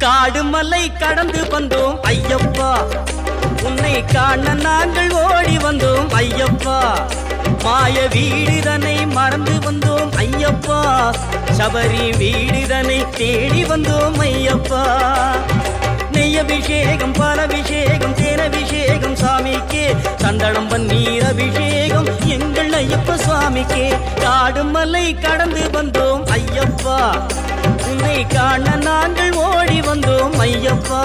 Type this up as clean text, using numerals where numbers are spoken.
காடு மலை கடந்து வந்தோம் ஐயப்பா, உன்னை காண நாங்கள் ஓடி வந்தோம் ஐயப்பா. மாய வீடுதனை மறந்து வந்தோம் ஐயப்பா, சபரி வீடுதனை தேடி வந்தோம் ஐயப்பா. நெய்யபிஷேகம் பாலபிஷேகம் தேனபிஷேகம் சாமிக்கே, சந்தனம் பன்னீர் அபிஷேகம் எங்கள் ஐயப்ப சுவாமிக்கே. காடு மலை கடந்து வந்தோம் ஐயப்பா, உன்னை காண நாங்கள் ஓடி வந்தோம் ஐயப்பா.